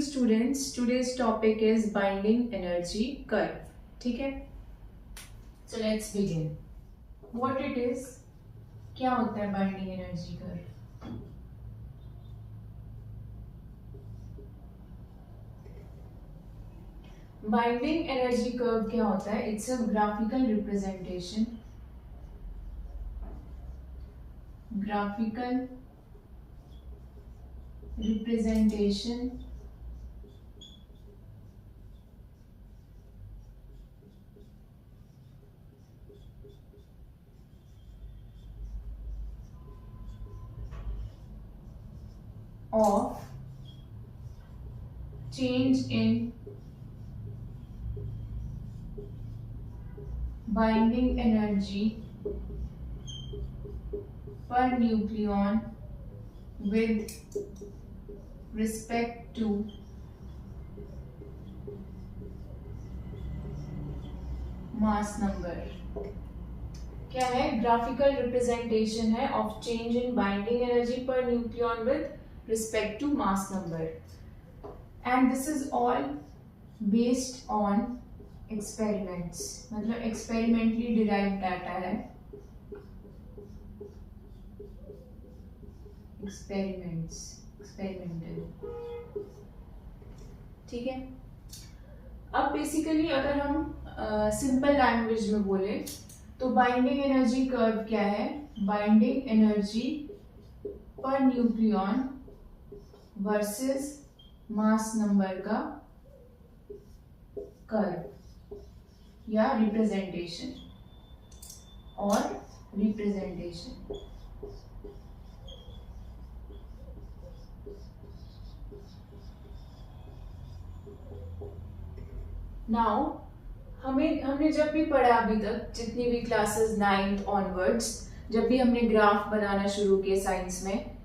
students, today's topic is binding energy curve. ठीक है, so let's begin. What it is? क्या होता है binding energy curve? Binding energy curve क्या होता है? It's a graphical representation. Graphical representation of change in binding energy per nucleon with respect to mass number. क्या है? ग्राफिकल रिप्रेजेंटेशन है of change in binding energy per nucleon with respect to mass number, and this is all based on experiments. मतलब experimentally derived data है. Experimental. ठीक है. अब basically अगर हम सिंपल लैंग्वेज में बोले तो बाइंडिंग एनर्जी कर्व क्या है? Binding energy per nucleon versus mass number का कर्व या रिप्रेजेंटेशन नाउ हमने जब भी पढ़ा अभी तक, जितनी भी क्लासेस 9th ऑनवर्ड्स, जब भी हमने ग्राफ बनाना शुरू किए साइंस में,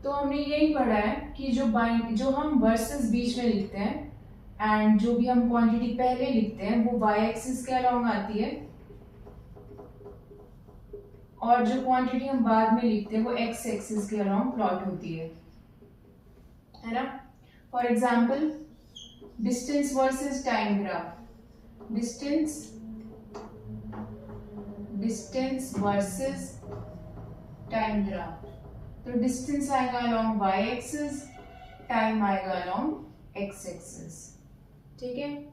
तो हमने यही पढ़ा है कि जो हम वर्सेस बीच में लिखते हैं एंड जो भी हम क्वांटिटी पहले लिखते हैं वो y एक्सिस के अलोंग आती है, और जो क्वांटिटी हम बाद में लिखते हैं वो x एक्सिस के अलोंग प्लॉट होती है ना. For example distance versus time graph. Distance versus time graph. तो डिस्टेंस आएगा अलोंग y एक्सिस, टाइम आएगा अलोंग x एक्सिस. ठीक है.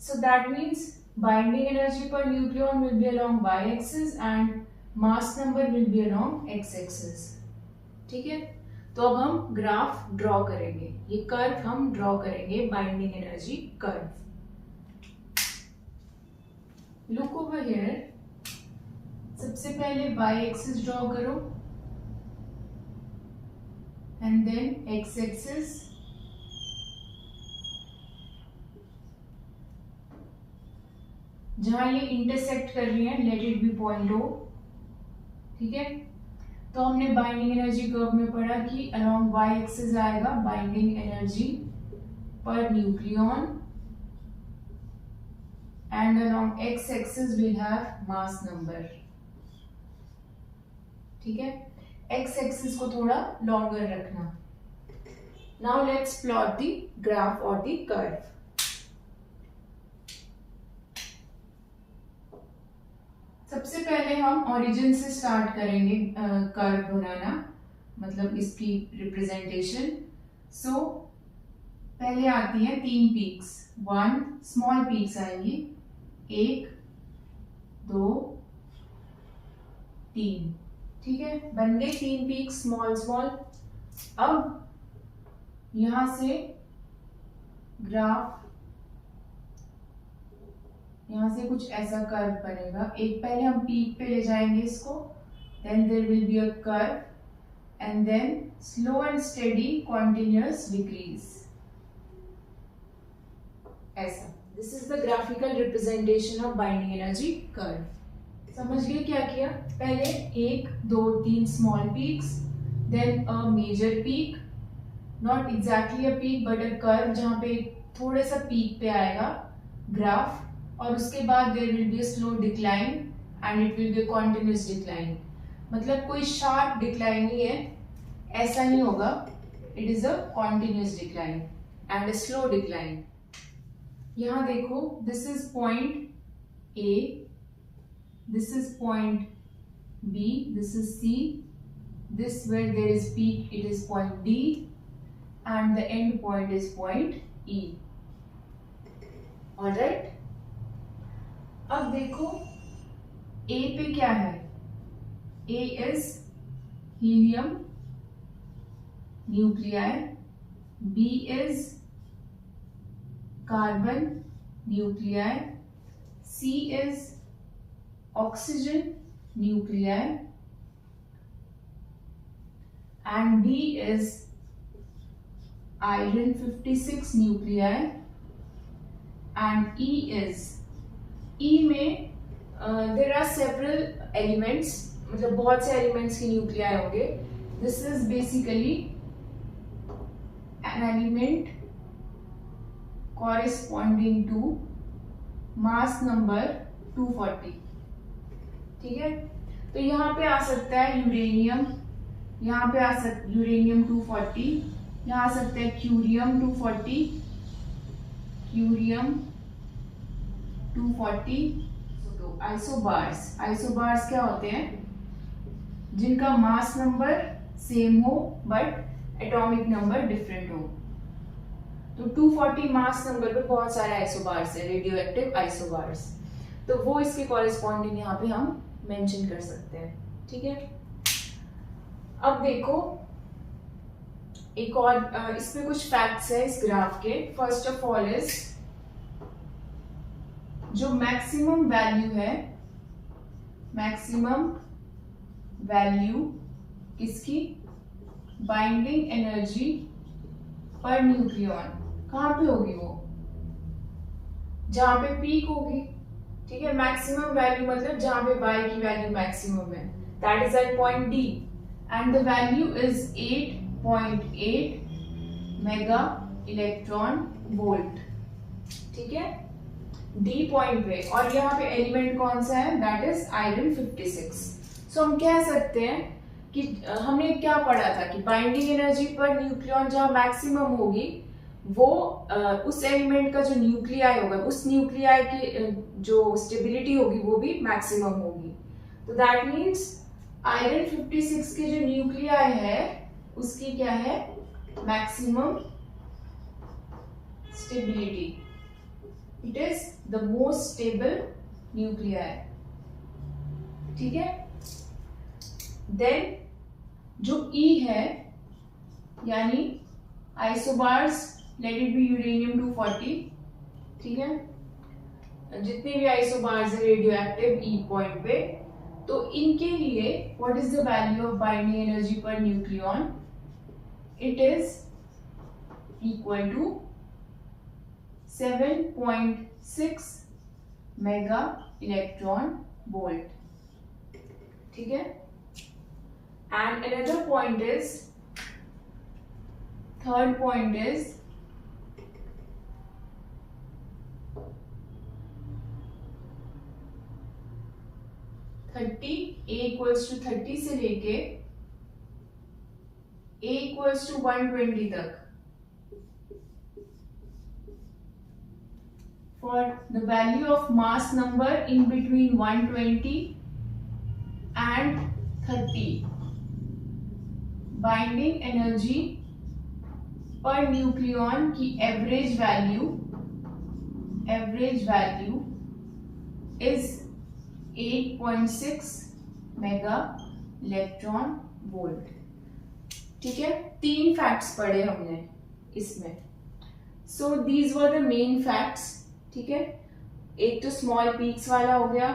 So that means binding energy per nucleon will be along y axis and mass number will be along x axis. ठीक है. तो अब हम ग्राफ ड्रॉ करेंगे. ये कर्व हम ड्रॉ करेंगे, binding energy curve. Look over here. सबसे पहले y एक्सिस ड्रॉ करो एंड देन x एक्सिस. जहां ये इंटरसेक्ट कर रही है let it be point O. ठीक है. तो हमने बाइंडिंग एनर्जी कर्व में पढ़ा कि अलोंग y एक्सिस आएगा binding energy per nucleon and along x axis we'll have mass number. ठीक है. x axis को थोड़ा longer रखना. Now let's plot the graph or the curve. सबसे पहले हम ओरिजिन से स्टार्ट करेंगे कर्व बनाना, मतलब इसकी रिप्रेजेंटेशन. सो पहले आती है 3 पीक्स. 1 स्मॉल पीक्स आएंगी, 1 2 3. ठीक है. बन गए 3 पीक्स स्मॉल. अब यहां से ग्राफ, यहां से कुछ ऐसा कर्व बनेगा. एक पहले हम पीक पे ले जाएंगे इसको, then there will be a curve and then slow and steady continuous decrease. ऐसा. This is the graphical representation of binding energy curve. समझ गए क्या किया? पहले 1 2 3 small peaks, then a major peak, not exactly a peak but a curve जहां पे थोड़ा सा पीक पे आएगा ग्राफ, और उसके बाद there will be a slow decline and it will be a continuous decline. मतलब कोई शार्प डिक्लाइन नहीं है, ऐसा नहीं होगा. It is a continuous decline. and a slow decline. यहाँ देखो, this is point A, this is point B, this is C, this where there is peak, it is point D, and the end point is point E. Alright? अब देखो A पे क्या है? A is helium nuclei, B is carbon nuclei, C is oxygen nuclei, and D is iron 56 nuclei, and E में there are several elements, मतलब बहुत से elements की nuclei होंगे. This is basically an element corresponding to mass number 240. ठीक है, तो यहाँ पे आ सकता है यूरेनियम, यहाँ पे आ सकता यूरेनियम 240, यहाँ आ सकता है क्यूरियम 240, क्यूरियम 240. तो आइसोबार्स क्या होते हैं? जिनका मास नंबर सेम हो बट एटॉमिक नंबर डिफरेंट हो. तो 240 मास नंबर पे बहुत सारे आइसोबार्स है, रेडियो एक्टिव आइसोबार्स. तो वो इसके कॉरेस्पॉन्डिंग यहाँ पे हम मेंशन कर सकते हैं. ठीक है, अब देखो एक और इसमें कुछ फैक्ट्स है इस ग्राफ के. फर्स्ट ऑफ ऑल इज जो मैक्सिमम वैल्यू है, मैक्सिमम वैल्यू किसकी? बाइंडिंग एनर्जी पर न्यूक्लियॉन कहाँ पे होगी? वो जहां पे पीक होगी. ठीक है, मैक्सिमम वैल्यू मतलब जहां पे y की वैल्यू मैक्सिमम है, that is at point D, and the value is 8.8 mega electron volt. ठीक है, D पॉइंट पे. और यहाँ पे एलिमेंट कौन सा है? That is iron 56. सो हम कह सकते हैं कि हमने क्या पढ़ा था कि बाइंडिंग एनर्जी पर न्यूक्लियॉन जहां मैक्सिमम होगी वो उस एलिमेंट का जो न्यूक्लियाई होगा, उस न्यूक्लियाई की जो स्टेबिलिटी होगी वो भी मैक्सिमम होगी. तो दैट मीन्स आयरन 56 के जो न्यूक्लियाई है उसकी क्या है? Maximum stability. It is the most stable nuclei. ठीक है, देन जो E है यानी isobars, let it be uranium 240. ठीक है, जितने भी आइसोबार्स है रेडियो एक्टिव E पॉइंट पे, तो इनके लिए what is the value of binding energy per nucleon? It is equal to 7.6 mega electron volt. ठीक है, and another point is, third point is A equals to 30 से लेके A equals to 120 तक. For the value of mass number in between 120 and 30, binding energy per nucleon की average value is 8.6 mega electron volt. ठीक है, 3 facts पढ़े हमने इसमें. So these were the main facts. ठीक है, एक तो स्मॉल पीक्स वाला हो गया,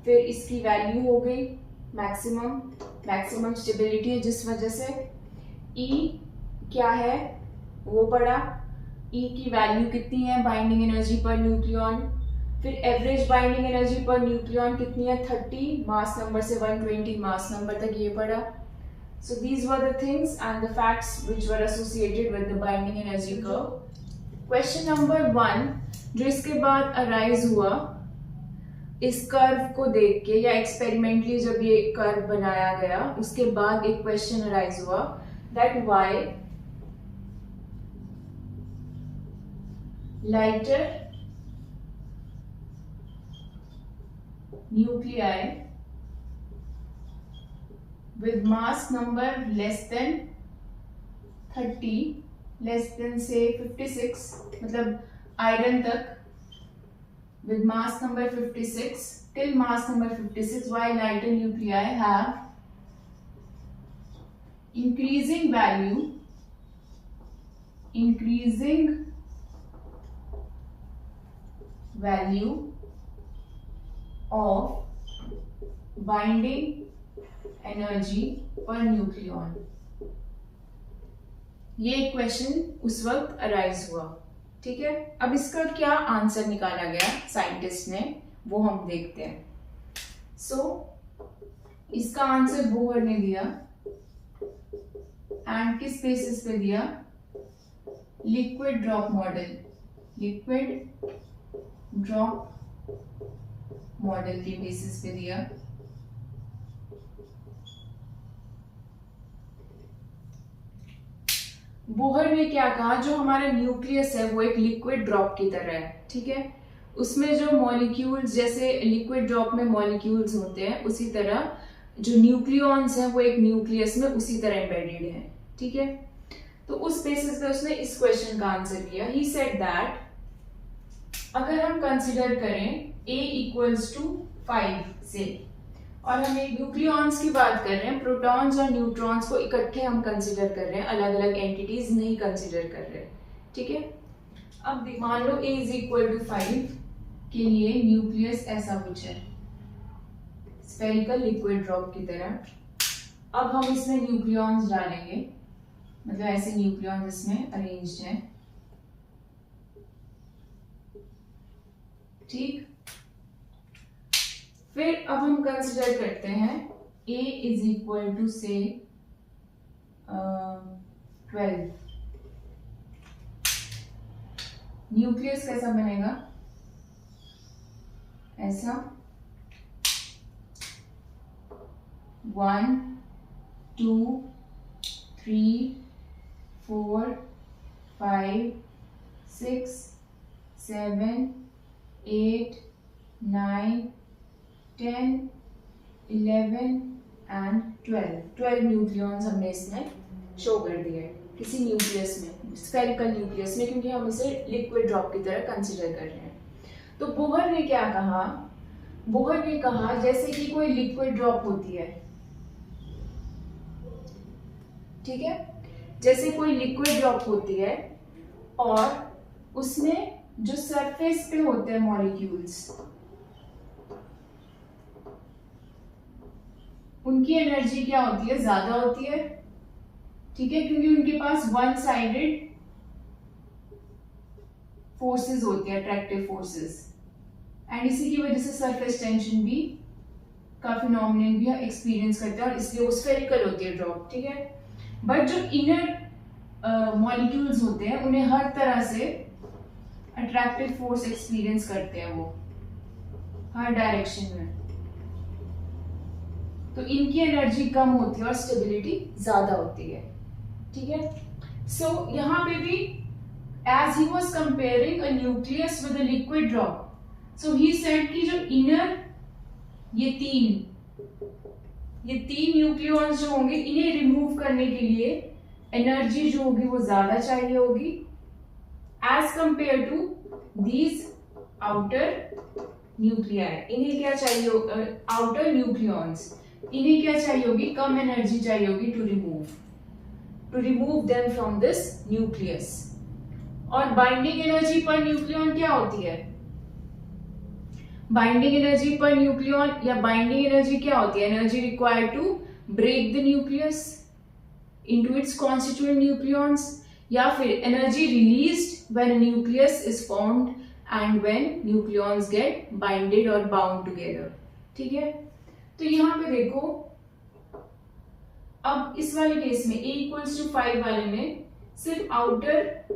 फिर इसकी वैल्यू हो गई मैक्सिमम स्टेबिलिटी है जिस वजह से. E क्या है वो पढ़ा, E की वैल्यू कितनी है बाइंडिंग एनर्जी पर न्यूक्लियॉन. फिर average binding energy per nucleon कितनी है? 30 मास नंबर से 120 मास नंबर तक, ये पढ़ा. So these were the things and the facts which were associated with the binding energy curve. Question number 1 जो इसके बाद अराइज हुआ इस कर्व को देख के, या एक्सपेरिमेंटली जब ये कर्व बनाया गया उसके बाद एक क्वेश्चन अराइज हुआ that lighter nuclei with mass number less than 30, less than say 56, मतलब आयरन तक, with mass number 56 till mass number 56, while lighter nuclei have increasing value of binding energy per nucleon. ये question उस वक्त arise हुआ, ठीक है। अब इसका क्या आंसर निकाला गया साइंटिस्ट ने, वो हम देखते हैं। इसका आंसर बोहर ने दिया, एंड किस बेसिस पे दिया? लिक्विड ड्रॉप मॉडल के बेसिस पे दिया। बोहर ने क्या कहा, जो हमारा न्यूक्लियस है वो एक लिक्विड ड्रॉप की तरह है, ठीक है। उसमें जो मॉलिक्यूल्स, जैसे लिक्विड ड्रॉप में मॉलिक्यूल्स होते हैं, उसी तरह जो न्यूक्लियॉन्स हैं वो एक न्यूक्लियस में उसी तरह एम्बेडेड है, ठीक है। तो उस बेसिस पे उसने इस क्वेश्चन का आंसर किया। ही सेड दैट अगर हम कंसिडर करें A इक्वल्स टू 5 से, और हम एक न्यूक्लियॉन्स की बात कर रहे हैं, प्रोटॉन्स और न्यूट्रॉन्स को इकट्ठे हम कंसिडर कर रहे हैं, अलग अलग एंटिटीज नहीं कंसिडर कर रहे, ठीक है। अब मान लो A इज इक्वल टू 5 के लिए न्यूक्लियस ऐसा कुछ है, स्फेरिकल लिक्विड ड्रॉप की तरह। अब हम इसमें न्यूक्लियॉन्स डालेंगे, मतलब ऐसे न्यूक्लियॉन्स इसमें अरेंज्ड हैं, ठीक। फिर अब हम कंसिडर करते हैं A इज इक्वल टू से 12। न्यूक्लियस कैसा बनेगा? ऐसा 1 2 3 4 5 6 7 8 9 10 11 एंड 12 न्यूक्लियॉन्स हमने इसमें शो कर दिए किसी न्यूक्लियस में, स्फेरिकल न्यूक्लियस में, क्योंकि हम इसे लिक्विड ड्रॉप की तरह कंसिडर कर रहे हैं। तो बोहर ने क्या कहा? बोहर ने कहा जैसे कि कोई लिक्विड ड्रॉप होती है, ठीक है, जैसे कोई लिक्विड ड्रॉप होती है और उसमें जो सरफेस पे होते हैं मॉलिक्यूल्स, उनकी एनर्जी क्या होती है? ज्यादा होती है, ठीक है, क्योंकि उनके पास वन साइडेड फोर्सेस होती है, अट्रैक्टिव फोर्सेस, एंड इसी की वजह से सरफेस टेंशन भी का फिनोमेनन भी एक्सपीरियंस करते हैं, और इसलिए वो स्फेरिकल होती है ड्रॉप, ठीक है। बट जो इनर मॉलिक्यूल्स होते हैं उन्हें हर तरह से अट्रैक्टिव फोर्स एक्सपीरियंस करते हैं, वो हर डायरेक्शन में, तो इनकी एनर्जी कम होती है और स्टेबिलिटी ज्यादा होती है, ठीक है। सो यहां पे भी as he was comparing a nucleus with a liquid drop, so he said कि जो इनर ये तीन न्यूक्लियॉन्स जो होंगे, इन्हें रिमूव करने के लिए एनर्जी जो होगी वो ज्यादा चाहिए होगी as compare to these outer nuclei. इन्हें क्या चाहिए? आउटर न्यूक्लियॉन्स, इन्हें क्या चाहिए होगी? कम एनर्जी चाहिए होगी to remove them from this nucleus. और बाइंडिंग एनर्जी पर न्यूक्लियॉन क्या होती है? बाइंडिंग एनर्जी पर न्यूक्लियॉन या बाइंडिंग एनर्जी क्या होती है? Energy required to break the nucleus into its constituent nucleons, या फिर energy released when a nucleus is formed and when nucleons get binded और बाउंड टुगेदर, ठीक है। तो यहां पे देखो, अब इस वाले केस में A इक्वल्स टू 5 वाले में सिर्फ आउटर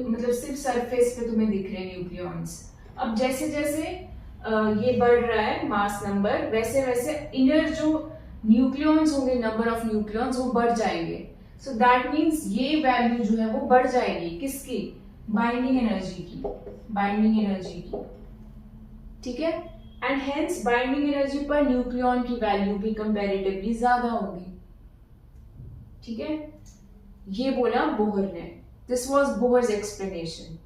मतलब सिर्फ सरफेस पे तुम्हें दिख रहे हैं न्यूक्लियॉन्स। अब जैसे जैसे ये बढ़ रहा है मास नंबर, वैसे वैसे इनर जो न्यूक्लियॉन्स होंगे, नंबर ऑफ न्यूक्लियॉन्स, वो बढ़ जाएंगे। सो दैट मीन्स ये वैल्यू जो है वो बढ़ जाएगी, किसकी? बाइंडिंग एनर्जी की, ठीक है, and hence binding energy per nucleon की वैल्यू भी कंपैरेटिवली ज्यादा होगी, ठीक है। ये बोला बोहर ने, दिस वाज बोहर्स एक्सप्लेनेशन,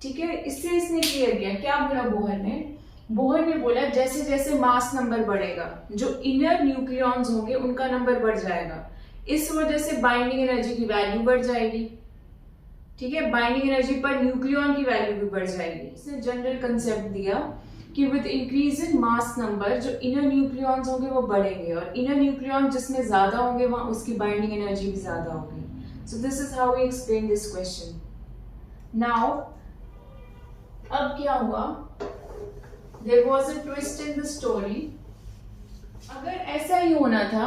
ठीक है। इससे इसने क्लियर किया, क्या बोला बोहर ने बोला जैसे जैसे मास नंबर बढ़ेगा, जो इनर न्यूक्लियॉन्स होंगे उनका नंबर बढ़ जाएगा, इस वजह से बाइंडिंग एनर्जी की वैल्यू बढ़ जाएगी, ठीक है। बाइंडिंग एनर्जी पर न्यूक्लियॉन की वैल्यू भी बढ़ जाएगी। इसने जनरल कंसेप्ट दिया कि with increase in mass number जो इनर न्यूक्लियॉन्स होंगे वो बढ़ेंगे, और इनर न्यूक्लियॉन जिसमें ज्यादा होंगे वहां उसकी बाइंडिंग एनर्जी भी ज्यादा होगी। So this is how we explain this question. Now अब क्या हुआ, there was a twist in the story. अगर ऐसा ही होना था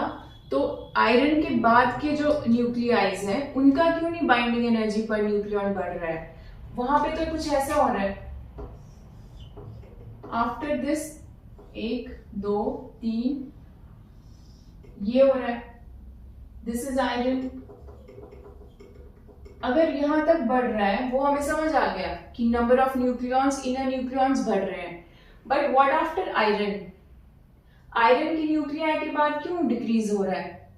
तो आयरन के बाद के जो न्यूक्लियाइज हैं उनका क्यों नहीं बाइंडिंग एनर्जी पर न्यूक्लियॉन बढ़ रहा है, वहां पे तो कुछ ऐसा हो रहा है। आफ्टर दिस 1 2 3 ये हो रहा है, दिस इज आयरन। अगर यहां तक बढ़ रहा है वो हमें समझ आ गया कि number of nucleons, inner nucleons बढ़ रहे हैं, but what after iron, iron की न्यूक्लियाई के बाद क्यों डिक्रीज हो रहा है।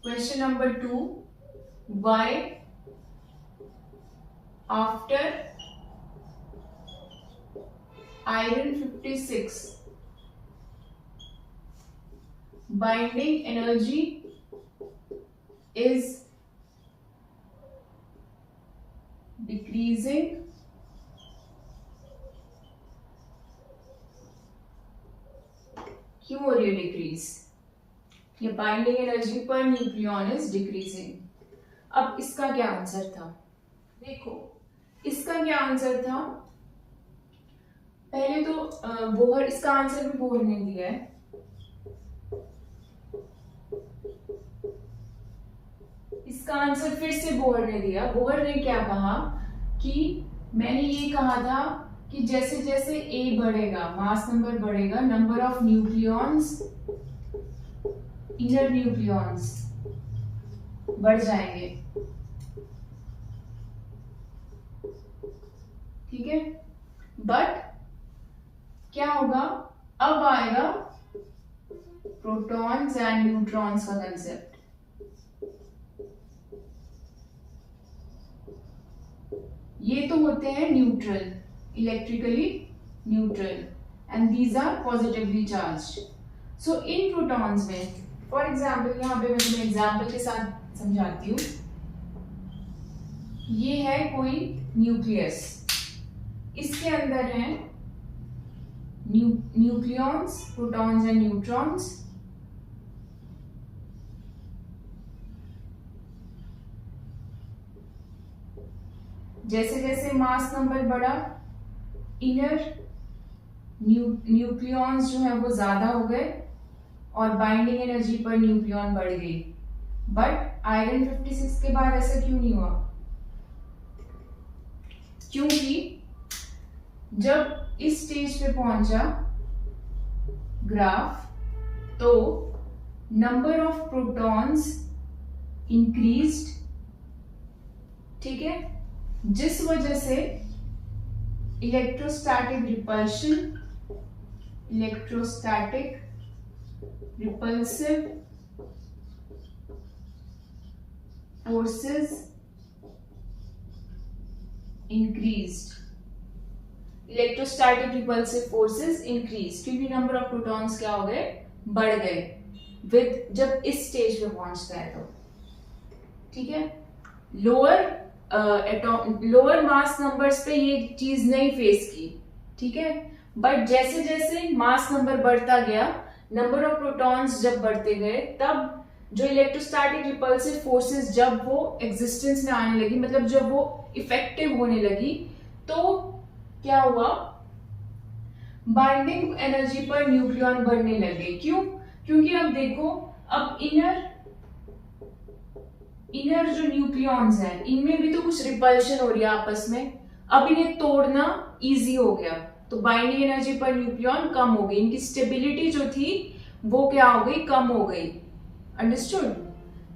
Question number 2, why after iron 56 binding energy is decreasing क्यों हो रही है डिक्रीज, ये binding energy per nucleon is decreasing. अब इसका क्या आंसर था, देखो इसका क्या आंसर था। पहले तो बोहर, इसका आंसर भी बोहर ने दिया है। इसका आंसर फिर से बोहर ने दिया। बोहर ने क्या कहा कि मैंने ये कहा था कि जैसे जैसे ए बढ़ेगा, मास नंबर बढ़ेगा, number of nucleons, inner nucleons बढ़ जाएंगे, ठीक है। बट क्या होगा, अब आएगा प्रोटॉन्स एंड न्यूट्रॉन्स का कंसेप्ट। ये तो होते हैं neutral, electrically neutral, and these are positively charged. So इन प्रोटॉन्स में, फॉर एग्जाम्पल यहां पे मैं तुम्हें एग्जाम्पल के साथ समझाती हूँ। ये है कोई न्यूक्लियस, इसके अंदर है न्यूक्लियॉन्स, प्रोटॉन्स एंड न्यूट्रॉन्स। जैसे जैसे मास नंबर बढ़ा, इनर न्यूक्लियॉन्स जो है वो ज्यादा हो गए और बाइंडिंग एनर्जी पर न्यूक्लियॉन बढ़ गई। बट आयरन 56 के बाद ऐसा क्यों नहीं हुआ, क्योंकि जब इस स्टेज पे पहुंचा ग्राफ तो नंबर ऑफ प्रोटॉन्स इंक्रीज्ड, ठीक है, जिस वजह से electrostatic repulsive forces increased, electrostatic repulsive forces increase, क्योंकि नंबर ऑफ प्रोटॉन्स क्या हो गए, बढ़ गए विद, जब इस स्टेज पे पहुंचता है तो, ठीक है। लोअर मास नंबर्स पे ये चीज नहीं फेस की, ठीक है। बट जैसे जैसे मास नंबर बढ़ता गया, नंबर ऑफ प्रोटॉन्स जब बढ़ते गए, तब जो इलेक्ट्रोस्टैटिक रिपल्सिव फोर्सेस जब वो एग्जिस्टेंस में आने लगी, मतलब जब वो इफेक्टिव होने लगी, तो क्या हुआ, बाइंडिंग एनर्जी पर न्यूक्लियॉन बढ़ने लगे। क्यों, क्योंकि अब देखो, अब इनर जो न्यूक्लियॉन्स हैं इनमें भी तो कुछ रिपल्शन हो रही है आपस में, अब इन्हें तोड़ना इजी हो गया, तो बाइंडिंग एनर्जी पर न्यूक्लियॉन कम हो गई, इनकी स्टेबिलिटी जो थी वो क्या हो गई, कम हो गई। अंडरस्टूड।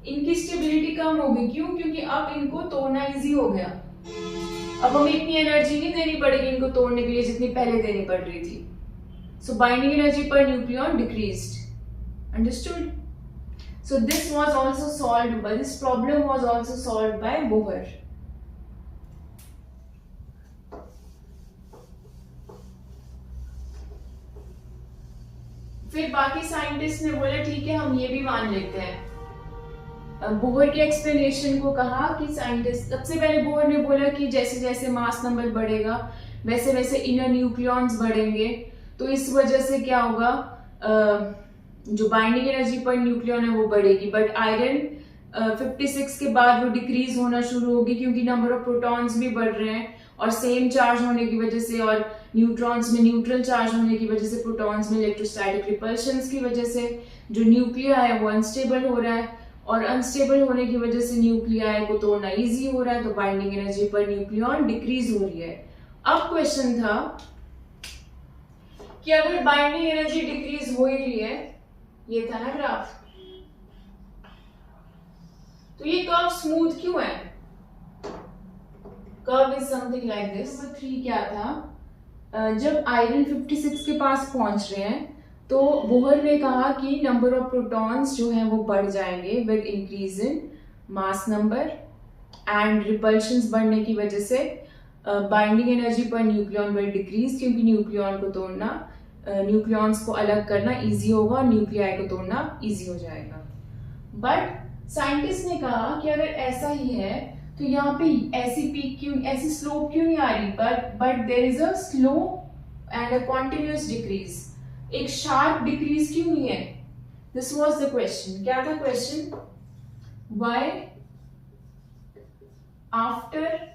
इनकी स्टेबिलिटी कम होगी। क्यों? क्योंकि अब इनको तोड़ना इजी हो गया। अब हमें इतनी एनर्जी नहीं देनी पड़ेगी इनको तोड़ने के लिए जितनी पहले देनी पड़ रही थी। So binding energy per nucleon decreased. Understood? So this was also solved by, this problem was also solved by Bohr. फिर बाकी साइंटिस्ट ने बोला ठीक है हम ये भी मान लेते हैं। बोहर के एक्सप्लेनेशन को कहा कि साइंटिस्ट, सबसे पहले बोहर ने बोला कि जैसे जैसे मास नंबर बढ़ेगा वैसे वैसे इनर न्यूक्लियॉन्स बढ़ेंगे, तो इस वजह से क्या होगा, जो बाइंडिंग एनर्जी पर न्यूक्लियॉन है वो बढ़ेगी। बट आयरन 56 के बाद वो डिक्रीज होना शुरू होगी क्योंकि नंबर ऑफ प्रोटॉन्स भी बढ़ रहे हैं और सेम चार्ज होने की वजह से और न्यूट्रॉन्स में न्यूट्रल चार्ज होने की वजह से प्रोटॉन्स में इलेक्ट्रोस्टैटिक रिपल्शंस की वजह से जो न्यूक्लिया है वो अनस्टेबल हो रहा है और अनस्टेबल होने की वजह से न्यूक्लियाई को तोड़ना इजी हो रहा है, तो binding energy per nucleon decrease हो रही है। अब क्वेश्चन था कि अगर बाइंडिंग एनर्जी डिक्रीज हो ही रही है, ये था ना ग्राफ, तो ये कर्व स्मूथ क्यों है? Curve is something like this. Number 3 क्या था, जब आयरन 56 के पास पहुंच रहे हैं तो बोहर ने कहा कि नंबर ऑफ प्रोटॉन्स जो हैं वो बढ़ जाएंगे with increase in mass number and repulsions बढ़ने की वजह से binding energy per nucleon will decrease, क्योंकि न्यूक्लियॉन को तोड़ना, न्यूक्लियॉन्स को अलग करना इजी होगा और न्यूक्लियाई को तोड़ना इजी हो जाएगा। बट साइंटिस्ट ने कहा कि अगर ऐसा ही है तो यहाँ पे ऐसी पीक क्यों, ऐसी स्लोप क्यों नहीं आ रही, but there is a slow and a continuous decrease, एक शार्प डिक्रीज क्यों नहीं है? This was the question. क्या था question? Why after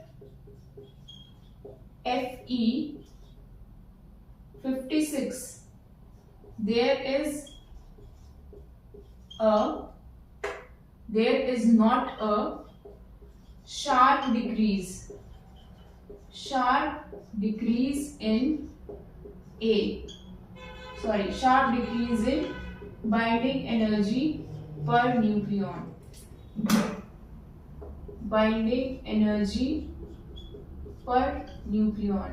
Fe 56 there is not a sharp decrease in sharp decrease in binding energy per nucleon. Binding energy per nucleon.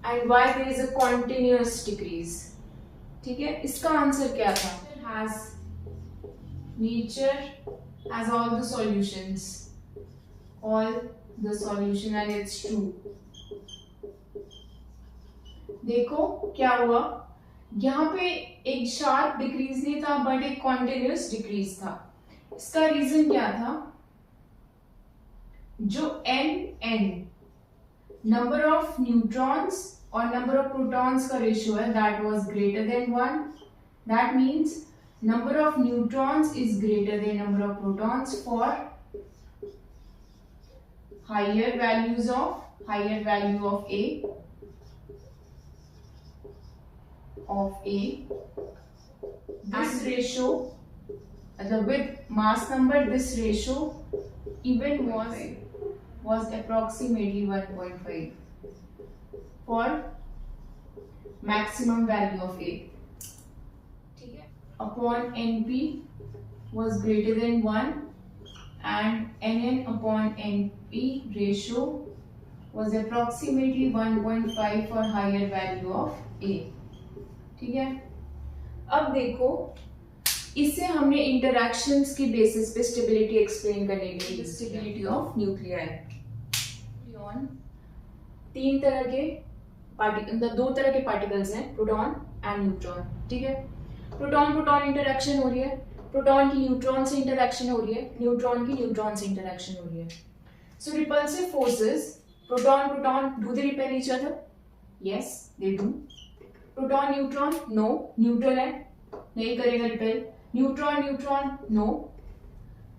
And why there is a continuous decrease? ठीक है, इसका answer क्या था? Nature has all the solutions, and it's true. देखो क्या हुआ, यहाँ पे एक शार्प डिक्रीज नहीं था बट एक कॉन्टिन्यूअस डिक्रीज था। इसका रीजन क्या था? जो n नंबर ऑफ न्यूट्रॉन्स और नंबर ऑफ प्रोटॉन्स का रेशियो है, that was greater than 1, that means number of neutrons is greater than number of protons for higher value of A. This ratio, with mass number, this ratio even was approximately 1.5 for maximum value of A. Upon Np was greater than 1 and Nn upon Np ratio was approximately 1.5 for higher value of A. ठीक है, अब देखो इससे हमने interactions की basis पे stability explain करने के लिए स्टेबिलिटी ऑफ न्यूक्लियाई। तीन तरह के दो तरह के पार्टिकल्स हैं, प्रोटॉन एंड न्यूट्रॉन। ठीक है, प्रोटॉन प्रोटॉन इंटरैक्शन हो रही है, प्रोटॉन की न्यूट्रॉन से इंटरैक्शन हो रही है, न्यूट्रॉन की न्यूट्रॉन से इंटरैक्शन हो रही है। So repulsive forces, proton proton do they repel each other? Yes they do. Proton neutron no, neutral है नहीं करेगा repel. Neutron neutron no.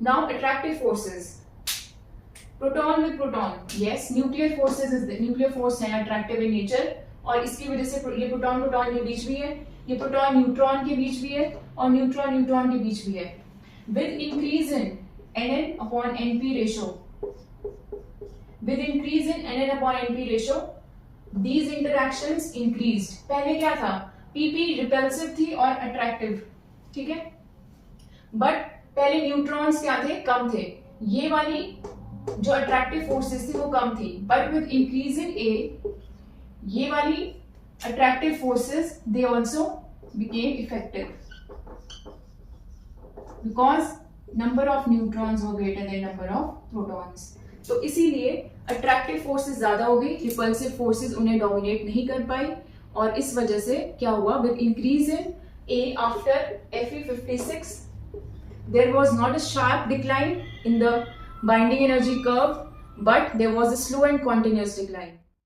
Now attractive forces, proton with proton yes, nuclear forces nuclear force है attractive in nature और इसकी वजह से ये proton proton के बीच भी है, ये प्रोटॉन न्यूट्रॉन के बीच भी है और न्यूट्रॉन न्यूट्रॉन के बीच भी है। With increase in Nn upon Np ratio, with increase in Nn upon Np ratio these interactions increased। पहले क्या था? Pp रिपल्सिव थी और अट्रैक्टिव। ठीक है, बट पहले न्यूट्रॉन्स क्या थे, कम थे, ये वाली जो अट्रैक्टिव फोर्सेस थी वो कम थी, बट विद इंक्रीज इन ए ये वाली attractive forces they also became effective because number of neutrons were greater than number of protons. तो इसीलिए अट्रैक्टिव फोर्सेस ज्यादा हो गई, रिपल्सिव फोर्सेस उन्हें डोमिनेट नहीं कर पाई, और इस वजह से क्या हुआ, with increase in A after Fe56 there was not a sharp decline in the binding energy curve, but there was a slow and continuous decline.